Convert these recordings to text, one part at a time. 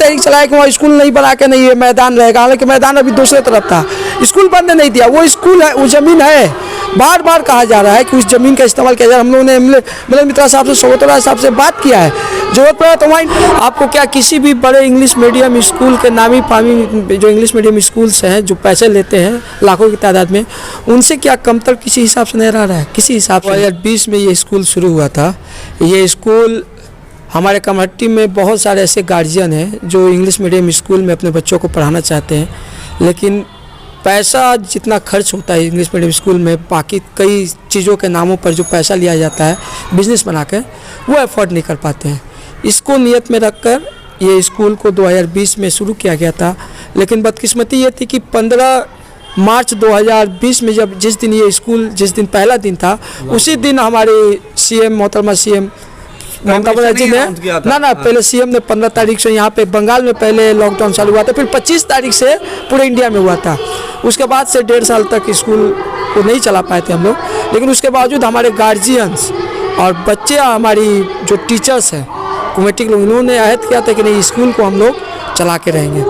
तहरीक चलाया कि वहाँ स्कूल नहीं बना के नहीं ये मैदान रहेगा, हालांकि मैदान अभी दूसरे तरफ था, स्कूल बनने नहीं दिया। वो स्कूल है, वो ज़मीन है, बार बार कहा जा रहा है कि उस ज़मीन का इस्तेमाल किया जाए। हम लोगों ने मदन मित्रा साहब से, सोगतराय साहब से बात किया है, जरूरत पड़ा तो वहीं आपको क्या किसी भी बड़े इंग्लिश मीडियम स्कूल के नामी फामी जो इंग्लिश मीडियम स्कूल्स हैं जो पैसे लेते हैं लाखों की तादाद में, उनसे क्या कमतर किसी हिसाब से नहीं रह रहा है, किसी हिसाब से। 2020 में ये स्कूल शुरू हुआ था। ये स्कूल हमारे कमेटी में बहुत सारे ऐसे गार्जियन हैं जो इंग्लिश मीडियम स्कूल में अपने बच्चों को पढ़ाना चाहते हैं, लेकिन पैसा जितना खर्च होता है इंग्लिश मीडियम स्कूल में, बाकी कई चीज़ों के नामों पर जो पैसा लिया जाता है बिजनेस बनाकर, वो अफोर्ड नहीं कर पाते हैं। इसको नियत में रखकर ये स्कूल को 2020 में शुरू किया गया था, लेकिन बदकिस्मती ये थी कि 15 मार्च 2020 में जिस दिन ये स्कूल, जिस दिन पहला दिन था, उसी दिन हमारे सीएम मोहतरमा सीएम ममता बनर्जी ने पहले सीएम ने 15 तारीख से यहाँ पे बंगाल में पहले लॉकडाउन चालू हुआ था, फिर 25 तारीख से पूरे इंडिया में हुआ था। उसके बाद से 1.5 साल तक स्कूल को नहीं चला पाए थे हम लोग, लेकिन उसके बावजूद हमारे गार्जियंस और बच्चे, हमारी जो टीचर्स हैं कमेटी के लोग, इन्होंने अहद किया था कि नहीं स्कूल को हम लोग चला के रहेंगे।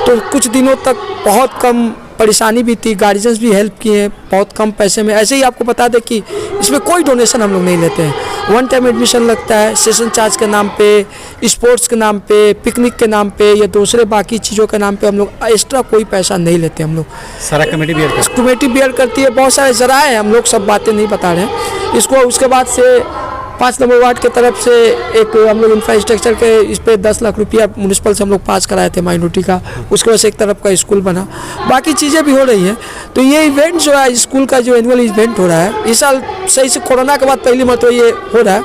तो कुछ दिनों तक बहुत कम परेशानी भी थी, गार्जियंस भी हेल्प किए बहुत कम पैसे में। ऐसे ही आपको बता दें कि इसमें कोई डोनेशन हम लोग नहीं लेते हैं, वन टाइम एडमिशन लगता है, सेशन चार्ज के नाम पे, स्पोर्ट्स के नाम पे, पिकनिक के नाम पे या दूसरे बाकी चीज़ों के नाम पे हम लोग एक्स्ट्रा कोई पैसा नहीं लेते। हम लोग सारा कमेटी बियर करती है, बहुत सारे जराए हम लोग सब बातें नहीं बता रहे हैं इसको। उसके बाद से 5 नंबर वार्ड के तरफ से एक हम लोग इंफ्रास्ट्रक्चर के इस पर 10 लाख रुपया म्यूनसिपल से हम लोग पास कराए थे माइनॉरिटी का, उसके वजह से एक तरफ का स्कूल बना, बाकी चीज़ें भी हो रही हैं। तो ये इवेंट जो है स्कूल का जो एनुअल इवेंट हो रहा है इस साल सही से कोरोना के बाद पहली मरतबा ये हो रहा है।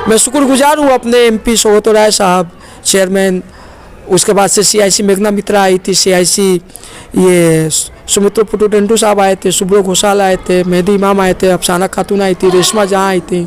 मैं शुक्रगुजार हूँ अपने MP सोगतराय साहब चेयरमैन, उसके बाद से CIC मेघना मित्रा आई थी, CIC ये सुमित्रा पुटुटेंटू साहब आए थे, सुब्रो घोषाल आए थे, मेहदी इमाम आए थे, अफसाना खातून आई थी, रेशमा जहाँ आई थी,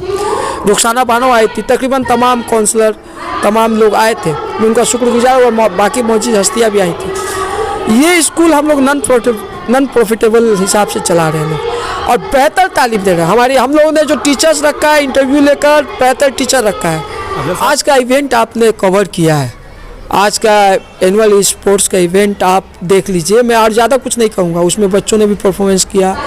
रुखसाना बानो आई थी, तकरीबन तमाम काउंसलर तमाम लोग आए थे। मैं उनका शुक्रगुजार और बाकी मौजूद हस्तियाँ भी आई थी। ये स्कूल हम लोग नॉन प्रॉफिटेबल हिसाब से चला रहे हैं और बेहतर तालीम दे रहे हैं। हम लोगों ने जो टीचर्स रखा है, इंटरव्यू लेकर बेहतर टीचर रखा है। आज का इवेंट आपने कवर किया है, आज का एनुअल स्पोर्ट्स का इवेंट आप देख लीजिए, मैं और ज़्यादा कुछ नहीं कहूँगा। उसमें बच्चों ने भी परफॉर्मेंस किया,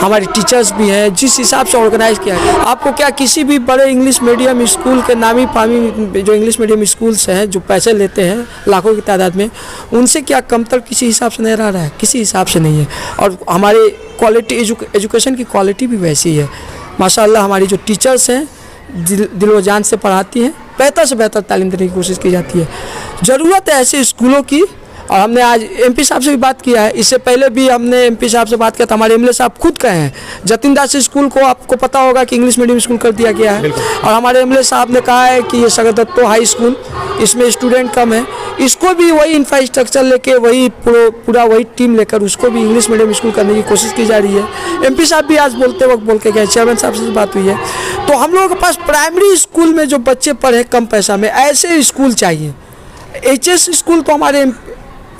हमारे टीचर्स भी हैं, जिस हिसाब से ऑर्गेनाइज किया है। आपको क्या किसी भी बड़े इंग्लिश मीडियम स्कूल के नामी फामी जो इंग्लिश मीडियम स्कूल्स हैं जो पैसे लेते हैं लाखों की तादाद में, उनसे क्या कमतर किसी हिसाब से नहीं रह रहा है, किसी हिसाब से नहीं है। और हमारे क्वालिटी एजुकेशन की क्वालिटी भी वैसी है माशाल्लाह। हमारी जो टीचर्स हैं दिल व जान से पढ़ाती हैं, बेहतर से बेहतर तालीम देने की कोशिश की जाती है। ज़रूरत है ऐसे स्कूलों की। और हमने आज MP साहब से भी बात किया है, इससे पहले भी हमने MP साहब से बात किया था, हमारे MLA साहब खुद कहे हैं जतिन दास स्कूल को आपको पता होगा कि इंग्लिश मीडियम स्कूल कर दिया गया है, और हमारे MLA साहब ने कहा है कि ये सगर दत्तो हाई स्कूल, इसमें स्टूडेंट कम है, इसको भी वही इंफ्रास्ट्रक्चर लेके वही पूरा वही टीम लेकर उसको भी इंग्लिश मीडियम स्कूल करने की कोशिश की जा रही है। MP साहब भी आज बोलते वक्त बोल के गए, चेयरमैन साहब से बात हुई है। तो हम लोगों के पास प्राइमरी स्कूल में जो बच्चे पढ़े कम पैसा में, ऐसे स्कूल चाहिए। HS स्कूल तो हमारे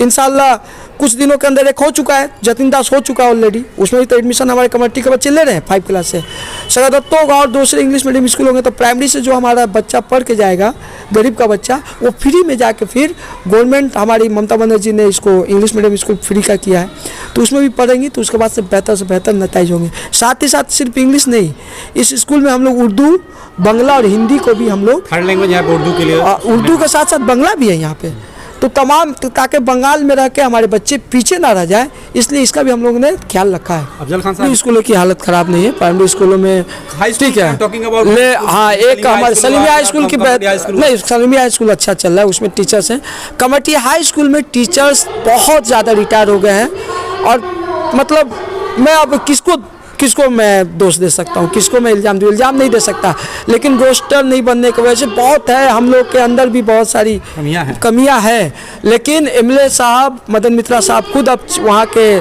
इंशाल्लाह कुछ दिनों के अंदर एक हो चुका है, जतिन दास हो चुका है ऑलरेडी, उसमें भी तो एडमिशन हमारे कमेटी के बच्चे ले रहे हैं 5 क्लास से। सगर दत्तो और दूसरे इंग्लिश मीडियम स्कूल होंगे तो प्राइमरी से जो हमारा बच्चा पढ़ के जाएगा, गरीब का बच्चा, वो फ्री में जाके फिर गवर्नमेंट हमारी ममता बनर्जी ने इसको इंग्लिश मीडियम स्कूल फ्री का किया है, तो उसमें भी पढ़ेंगी तो उसके बाद से बेहतर नतीजे होंगे। साथ ही साथ सिर्फ इंग्लिश नहीं, इस स्कूल में हम लोग उर्दू, बांग्ला और हिंदी को भी हम लोग थर्ड लैंग्वेज यहाँ पे उर्दू के लिए, उर्दू के साथ साथ बांग्ला भी है यहाँ पे, तो तमाम ताकि बंगाल में रह के हमारे बच्चे पीछे ना रह जाए, इसलिए इसका भी हम लोगों ने ख्याल रखा है। अफजल खान साहब, स्कूलों की हालत खराब नहीं है, प्राइमरी स्कूलों में ठीक है। हाँ, एक हमारे सलीमिया हाई स्कूल की नहीं, सलीमिया हाई स्कूल अच्छा चल रहा है, उसमें टीचर्स हैं। कमेटी हाई स्कूल में टीचर्स बहुत ज़्यादा रिटायर हो गए हैं, और मतलब मैं अब किसको मैं दोष दे सकता हूँ, किसको मैं इल्ज़ाम दूँ, इल्ज़ाम नहीं दे सकता, लेकिन रोस्टर नहीं बनने की वजह से बहुत है, हम लोग के अंदर भी बहुत सारी कमियां हैं। लेकिन MLA साहब मदन मित्रा साहब खुद अब वहाँ के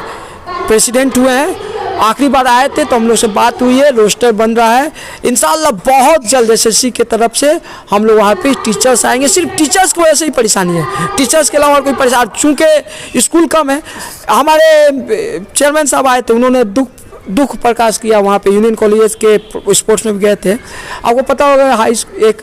प्रेसिडेंट हुए हैं, आखिरी बार आए थे तो हम लोग से बात हुई है, रोस्टर बन रहा है इंशाल्लाह बहुत जल्द। SSC के तरफ से हम लोग वहाँ पे टीचर्स आएंगे, सिर्फ टीचर्स की वजह से ही परेशानी है, टीचर्स के अलावा और कोई परेशानी, चूँकि स्कूल कम है। हमारे चेयरमैन साहब आए थे, उन्होंने दुख प्रकाश किया, वहाँ पे यूनियन कॉलेज के स्पोर्ट्स में भी गए थे। आपको पता होगा एक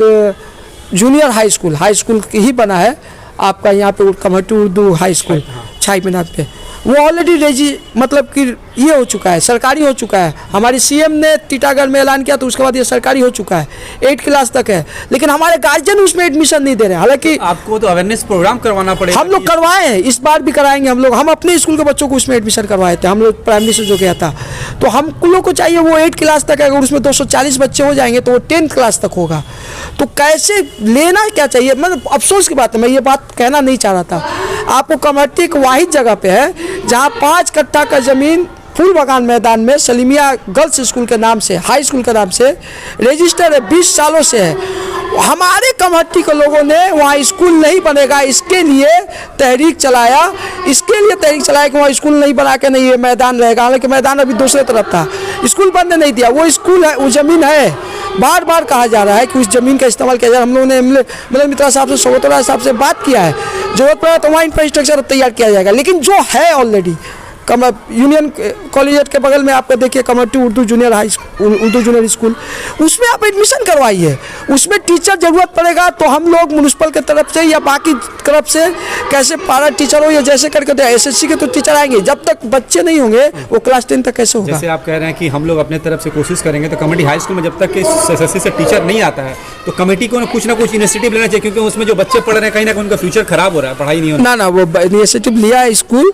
जूनियर हाई स्कूल ही बना है, आपका यहाँ पे कमहट्टी उर्दू हाई स्कूल छाई मीनार पे, वो ऑलरेडी मतलब कि ये हो चुका है, सरकारी हो चुका है। हमारी सीएम ने टीटागढ़ में ऐलान किया तो उसके बाद ये सरकारी हो चुका है, 8 क्लास तक है, लेकिन हमारे गार्जियन उसमें एडमिशन नहीं दे रहे हैं। हालांकि आपको तो अवेयरनेस प्रोग्राम करवाना पड़ेगा। हम लोग करवाए हैं, इस बार भी कराएंगे हम लोग। हम अपने स्कूल के बच्चों को उसमें एडमिशन करवाए थे, हम लोग प्राइमरी से जो गया था। तो हम लोग को चाहिए वो 8 क्लास तक है, अगर उसमें 240 बच्चे हो जाएंगे तो वो 10th क्लास तक होगा। तो कैसे लेना क्या चाहिए, मतलब अफसोस की बात है, मैं ये बात कहना नहीं चाह रहा था। आपको कमहट्टी एक वाहिद जगह पे है जहाँ 5 कट्ठा का ज़मीन फूल बागान मैदान में सलीमिया गर्ल्स स्कूल के नाम से, हाई स्कूल के नाम से रजिस्टर है, 20 सालों से है। हमारे कमहट्टी के लोगों ने वहाँ स्कूल नहीं बनेगा इसके लिए तहरीक चलाया, कि वहाँ स्कूल नहीं बना के नहीं ये मैदान रहेगा। हालांकि मैदान अभी दूसरे तरफ था, स्कूल बनने नहीं दिया। वो स्कूल है, वो ज़मीन है, बार बार कहा जा रहा है कि उस ज़मीन का इस्तेमाल किया जाए। हम लोगों ने मिलन मित्रा साहब से, सोगतरा साहब से बात किया है, जरूरत पड़ा तो वहाँ इंफ्रास्ट्रक्चर तैयार किया जाएगा। लेकिन जो है ऑलरेडी यूनियन कॉलेज के बगल में आपका देखिए कमहट्टी उर्दू जूनियर स्कूल, उसमें आप एडमिशन करवाइए। उसमें टीचर ज़रूरत पड़ेगा तो हम लोग म्यूनसिपल के तरफ से या बाकी तरफ से कैसे पारा टीचर हो या जैसे करके SSC के तो टीचर आएंगे, जब तक बच्चे नहीं होंगे वो क्लास 10 तक कैसे होगा। जैसे आप कह रहे हैं कि हम लोग अपने तरफ से कोशिश करेंगे, तो कमेटी हाई स्कूल में जब तक SSC से टीचर नहीं आता है तो कमेटी को कुछ ना कुछ इनिशिएटिव लेना चाहिए, क्योंकि उसमें जो बच्चे पढ़ रहे हैं कहीं ना कहीं उनका फ्यूचर खराब हो रहा है, पढ़ाई नहीं हो रहा। ना वो इनिशिएटिव लिया है स्कूल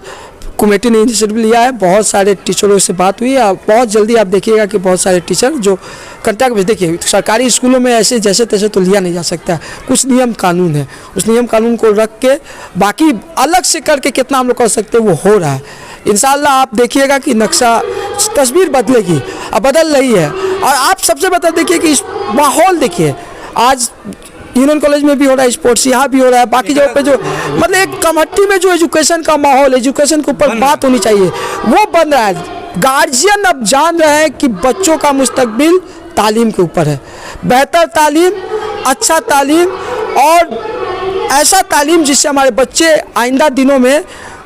कमेटी ने, इनिशिएटिव लिया है। बहुत सारे टीचरों से बात हुई है, बहुत जल्दी आप देखिएगा कि बहुत सारे टीचर जो कंटैक्ट में, देखिए सरकारी स्कूलों में ऐसे जैसे तैसे तो लिया नहीं जा सकता, कुछ नियम कानून है, उस नियम कानून को रख के बाकी अलग से करके कितना हम लोग कर सकते हैं वो हो रहा है। इंशाल्लाह आप देखिएगा कि नक्शा, तस्वीर बदलेगी, अब बदल रही है। और आप सबसे बता देखिए कि माहौल देखिए, आज यूनियन कॉलेज में भी हो रहा है स्पोर्ट्स, यहाँ भी हो रहा है, बाकी जगह पे जो मतलब एक कमहट्टी में जो एजुकेशन का माहौल, एजुकेशन के ऊपर बात होनी चाहिए वो बन रहा है। गार्जियन अब जान रहे हैं कि बच्चों का मुस्तकबिल तालीम के ऊपर है, बेहतर तालीम, अच्छा तालीम और ऐसा तालीम जिससे हमारे बच्चे आइंदा दिनों में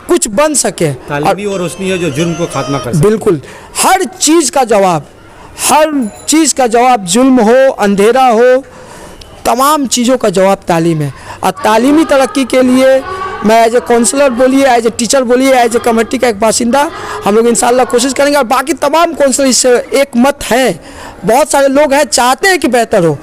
कुछ बन सके। तालीमी और रोशनी है जो जुर्म को खात्मा कर सके। बिल्कुल, हर चीज़ का जवाब, जुल्म हो, अंधेरा हो, तमाम चीज़ों का जवाब तालीम है। और तालीमी तरक्की के लिए मैं एज ए काउंसलर बोलिए, एज ए टीचर बोलिए, एज ए कमेटी का एक बासिंदा, हम लोग इंशाल्लाह कोशिश करेंगे। और बाकी तमाम काउंसलर इससे एक मत है, बहुत सारे लोग हैं चाहते हैं कि बेहतर हो।